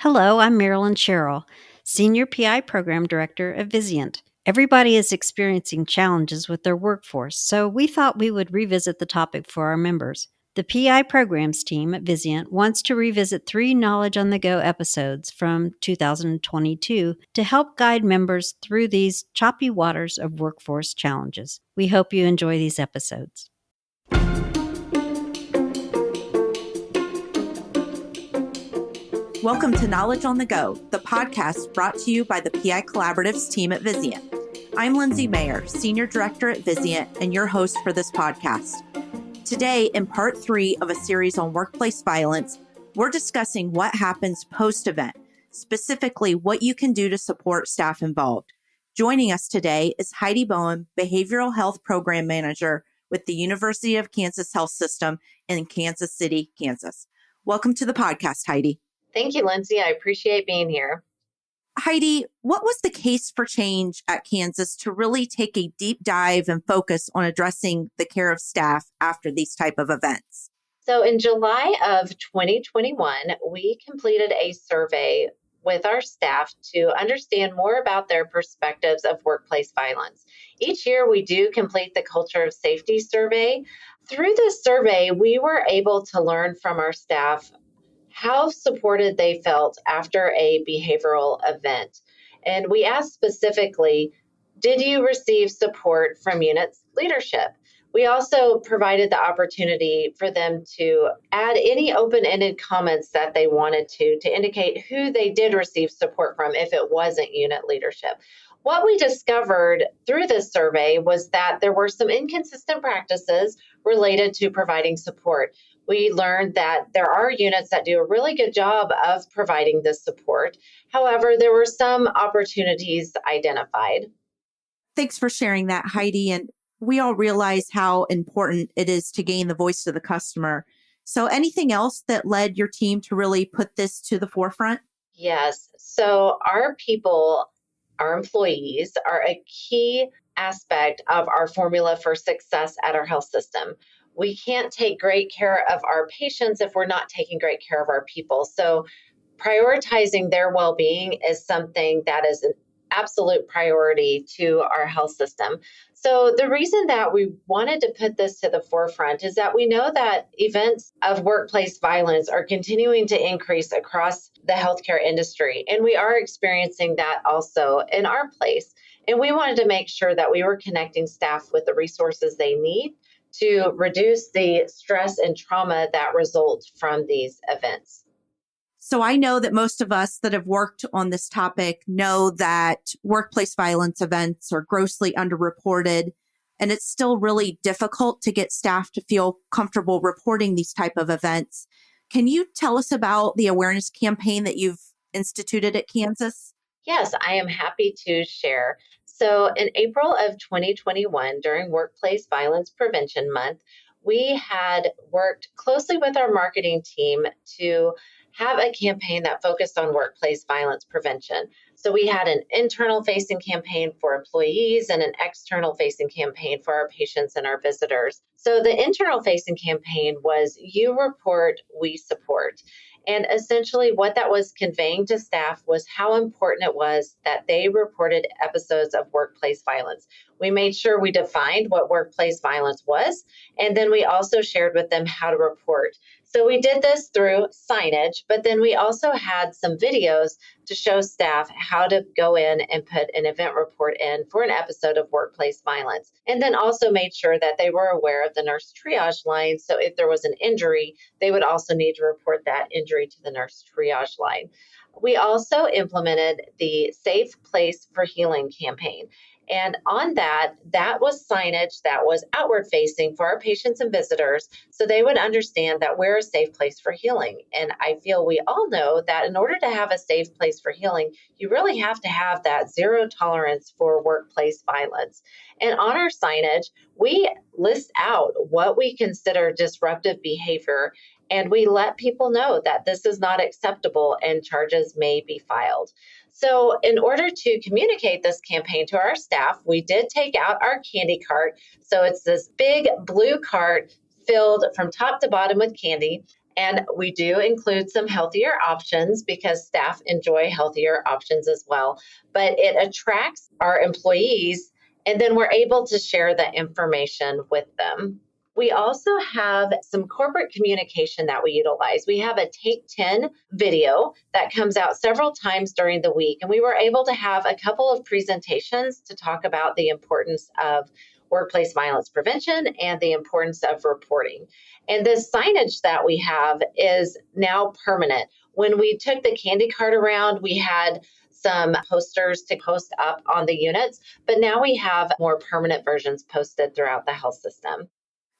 Hello, I'm Marilyn Sherrill, Senior PI Program Director at Vizient. Everybody is experiencing challenges with their workforce, so we thought we would revisit the topic for our members. The PI Programs team at Vizient wants to revisit 3 Knowledge on the Go episodes from 2022 to help guide members through these choppy waters of workforce challenges. We hope you enjoy these episodes. Welcome to Knowledge on the Go, the podcast brought to you by the PI Collaboratives team at Vizient. I'm Lindsay Mayer, Senior Director at Vizient, and your host for this podcast. Today, in Part 3 of a series on workplace violence, we're discussing what happens post-event, specifically what you can do to support staff involved. Joining us today is Heidi Boehm, Behavioral Health Program Manager with the University of Kansas Health System in Kansas City, Kansas. Welcome to the podcast, Heidi. Thank you, Lindsay. I appreciate being here. Heidi, what was the case for change at Kansas to really take a deep dive and focus on addressing the care of staff after these type of events? So in July of 2021, we completed a survey with our staff to understand more about their perspectives of workplace violence. Each year, we do complete the Culture of Safety survey. Through this survey, we were able to learn from our staff how supported they felt after a behavioral event. And we asked specifically, did you receive support from unit leadership? We also provided the opportunity for them to add any open-ended comments that they wanted to indicate who they did receive support from if it wasn't unit leadership. What we discovered through this survey was that there were some inconsistent practices related to providing support. We learned that there are units that do a really good job of providing this support. However, there were some opportunities identified. Thanks for sharing that, Heidi. And we all realize how important it is to gain the voice of the customer. So anything else that led your team to really put this to the forefront? Yes. So our people, our employees, are a key aspect of our formula for success at our health system. We can't take great care of our patients if we're not taking great care of our people. So prioritizing their well-being is something that is an absolute priority to our health system. So the reason that we wanted to put this to the forefront is that we know that events of workplace violence are continuing to increase across the healthcare industry, and we are experiencing that also in our place. And we wanted to make sure that we were connecting staff with the resources they need to reduce the stress and trauma that result from these events. So I know that most of us that have worked on this topic know that workplace violence events are grossly underreported, and it's still really difficult to get staff to feel comfortable reporting these type of events. Can you tell us about the awareness campaign that you've instituted at Kansas? Yes, I am happy to share. So in April of 2021, during Workplace Violence Prevention Month, we had worked closely with our marketing team to have a campaign that focused on workplace violence prevention. So we had an internal facing campaign for employees and an external facing campaign for our patients and our visitors. So the internal facing campaign was You Report, We Support. And essentially what that was conveying to staff was how important it was that they reported episodes of workplace violence. We made sure we defined what workplace violence was, and then we also shared with them how to report. So we did this through signage, but then we also had some videos to show staff how to go in and put an event report in for an episode of workplace violence. And then also made sure that they were aware of the nurse triage line. So if there was an injury, they would also need to report that injury to the nurse triage line. We also implemented the Safe Place for Healing campaign. And on that was signage that was outward facing for our patients and visitors so they would understand that we're a safe place for healing. And I feel we all know that in order to have a safe place for healing, you really have to have that zero tolerance for workplace violence. And on our signage, we list out what we consider disruptive behavior, and we let people know that this is not acceptable and charges may be filed. So in order to communicate this campaign to our staff, we did take out our candy cart. So it's this big blue cart filled from top to bottom with candy. And we do include some healthier options because staff enjoy healthier options as well. But it attracts our employees, and then we're able to share the information with them. We also have some corporate communication that we utilize. We have a Take 10 video that comes out several times during the week, and we were able to have a couple of presentations to talk about the importance of workplace violence prevention and the importance of reporting. And this signage that we have is now permanent. When we took the candy cart around, we had some posters to post up on the units, but now we have more permanent versions posted throughout the health system.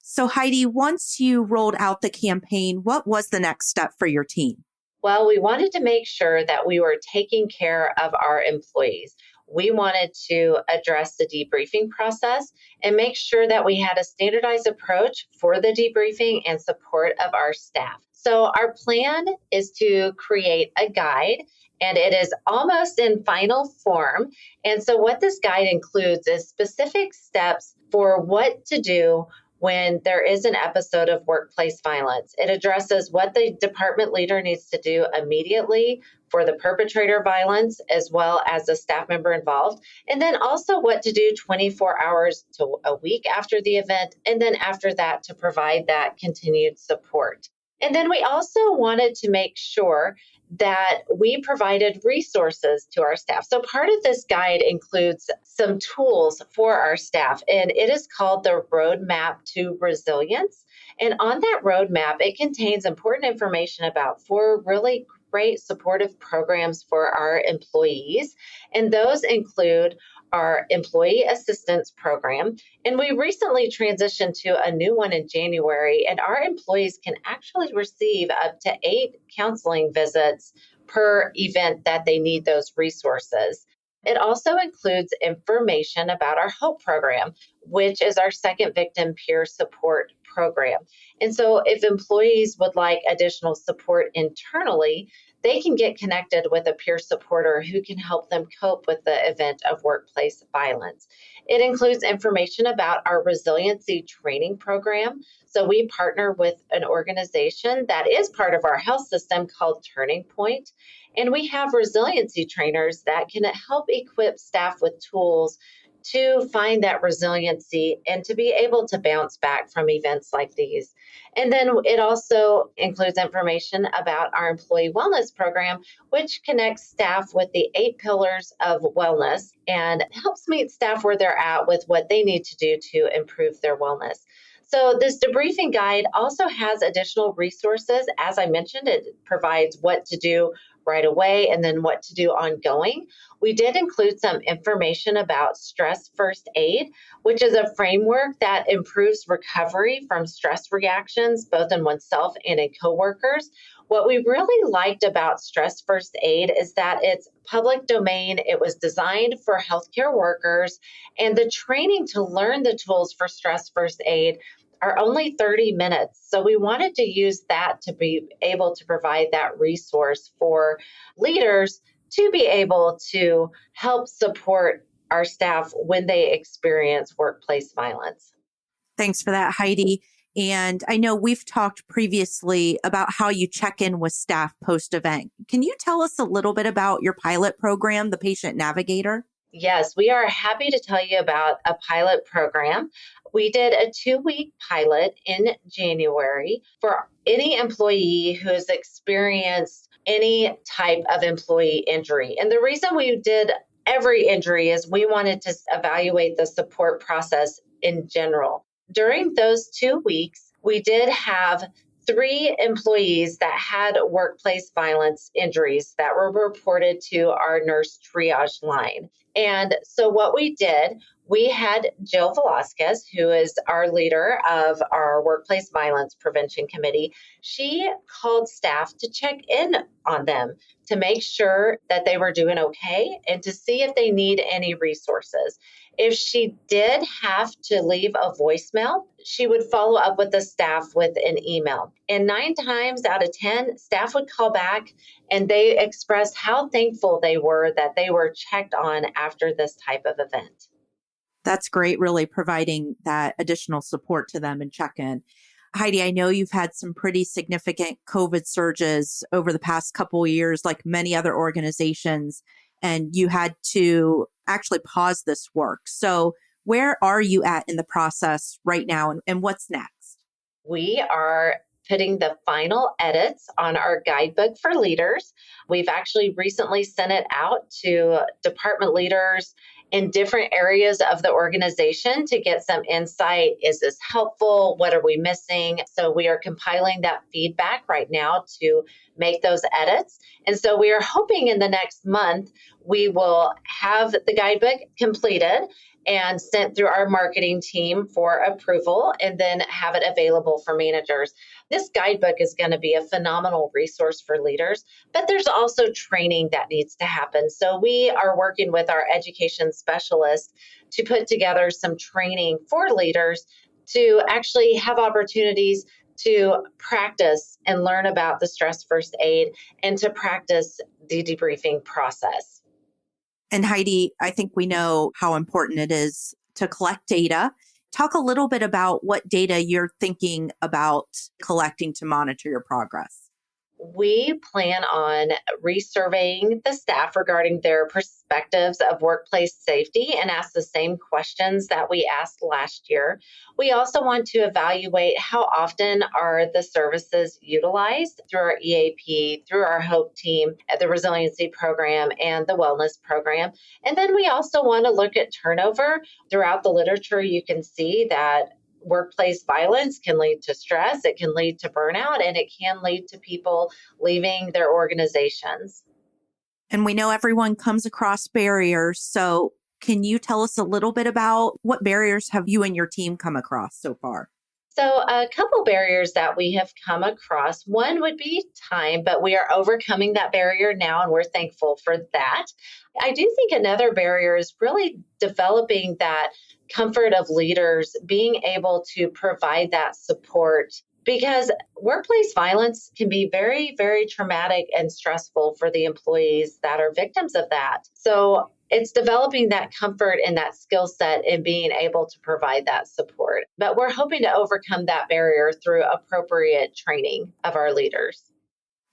So Heidi, once you rolled out the campaign, what was the next step for your team? Well, we wanted to make sure that we were taking care of our employees. We wanted to address the debriefing process and make sure that we had a standardized approach for the debriefing and support of our staff. So our plan is to create a guide, and it is almost in final form. And so what this guide includes is specific steps for what to do when there is an episode of workplace violence. It addresses what the department leader needs to do immediately for the perpetrator of violence, as well as the staff member involved, and then also what to do 24 hours to a week after the event, and then after that to provide that continued support. And then we also wanted to make sure that we provided resources to our staff. So part of this guide includes some tools for our staff, and it is called the Roadmap to Resilience. And on that roadmap, it contains important information about 4 really great supportive programs for our employees. And those include our employee assistance program. And we recently transitioned to a new one in January, and our employees can actually receive up to 8 counseling visits per event that they need those resources. It also includes information about our HOPE program, which is our second victim peer support program. And so if employees would like additional support internally, they can get connected with a peer supporter who can help them cope with the event of workplace violence. It includes information about our resiliency training program. So we partner with an organization that is part of our health system called Turning Point. And we have resiliency trainers that can help equip staff with tools to find that resiliency and to be able to bounce back from events like these. And then it also includes information about our employee wellness program, which connects staff with the 8 pillars of wellness and helps meet staff where they're at with what they need to do to improve their wellness. So this debriefing guide also has additional resources. As I mentioned, it provides what to do right away and then what to do ongoing. We did include some information about stress first aid, which is a framework that improves recovery from stress reactions, both in oneself and in coworkers. What we really liked about stress first aid is that it's public domain. It was designed for healthcare workers, and the training to learn the tools for stress first aid are only 30 minutes. So we wanted to use that to be able to provide that resource for leaders to be able to help support our staff when they experience workplace violence. Thanks for that, Heidi. And I know we've talked previously about how you check in with staff post-event. Can you tell us a little bit about your pilot program, the Patient Navigator? Yes, we are happy to tell you about a pilot program. We did a 2-week pilot in January for any employee who has experienced any type of employee injury. And the reason we did every injury is we wanted to evaluate the support process in general. During those 2 weeks, we did have 3 employees that had workplace violence injuries that were reported to our nurse triage line. And so what we did, we had Jill Velasquez, who is our leader of our workplace violence prevention committee. She called staff to check in on them to make sure that they were doing okay and to see if they need any resources. If she did have to leave a voicemail, she would follow up with the staff with an email. And 9 times out of 10, staff would call back and they expressed how thankful they were that they were checked on after this type of event. That's great, really providing that additional support to them and check in. Heidi, I know you've had some pretty significant COVID surges over the past couple of years, like many other organizations, and you had to actually pause this work. So where are you at in the process right now, and what's next? We are putting the final edits on our guidebook for leaders. We've actually recently sent it out to department leaders in different areas of the organization to get some insight. Is this helpful? What are we missing? So we are compiling that feedback right now to make those edits. And so we are hoping in the next month, we will have the guidebook completed and sent through our marketing team for approval, and then have it available for managers. This guidebook is going to be a phenomenal resource for leaders, but there's also training that needs to happen. So we are working with our education specialists to put together some training for leaders to actually have opportunities to practice and learn about the stress first aid and to practice the debriefing process. And Heidi, I think we know how important it is to collect data. Talk a little bit about what data you're thinking about collecting to monitor your progress. We plan on resurveying the staff regarding their perspectives of workplace safety and ask the same questions that we asked last year. We also want to evaluate how often are the services utilized through our EAP, through our HOPE team, the resiliency program, and the wellness program. And then we also want to look at turnover. Throughout the literature, you can see that workplace violence can lead to stress, it can lead to burnout, and it can lead to people leaving their organizations. And we know everyone comes across barriers. So can you tell us a little bit about what barriers have you and your team come across so far? So a couple barriers that we have come across, one would be time, but we are overcoming that barrier now, and we're thankful for that. I do think another barrier is really developing that comfort of leaders being able to provide that support, because workplace violence can be very, very traumatic and stressful for the employees that are victims of that. So it's developing that comfort and that skill set and being able to provide that support. But we're hoping to overcome that barrier through appropriate training of our leaders.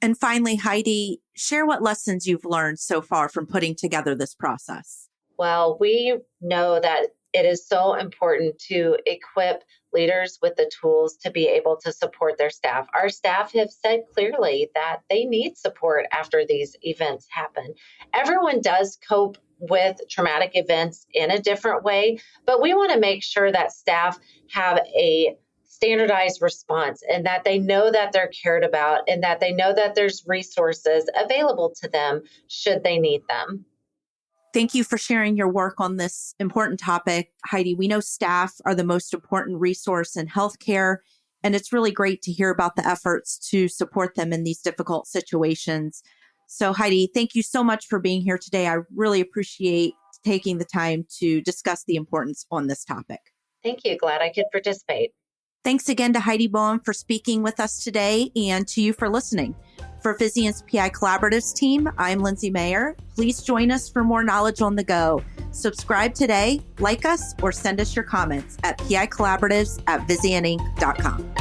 And finally, Heidi, share what lessons you've learned so far from putting together this process. Well, we know that it is so important to equip leaders with the tools to be able to support their staff. Our staff have said clearly that they need support after these events happen. Everyone does cope with traumatic events in a different way, but we want to make sure that staff have a standardized response and that they know that they're cared about and that they know that there's resources available to them should they need them. Thank you for sharing your work on this important topic, Heidi. We know staff are the most important resource in healthcare, and it's really great to hear about the efforts to support them in these difficult situations. So, Heidi, thank you so much for being here today. I really appreciate taking the time to discuss the importance on this topic. Thank you. Glad I could participate. Thanks again to Heidi Boehm for speaking with us today, and to you for listening. For Vizient's PI Collaboratives team, I'm Lindsay Mayer. Please join us for more knowledge on the go. Subscribe today, like us, or send us your comments at picollaborativesteam@vizientinc.com.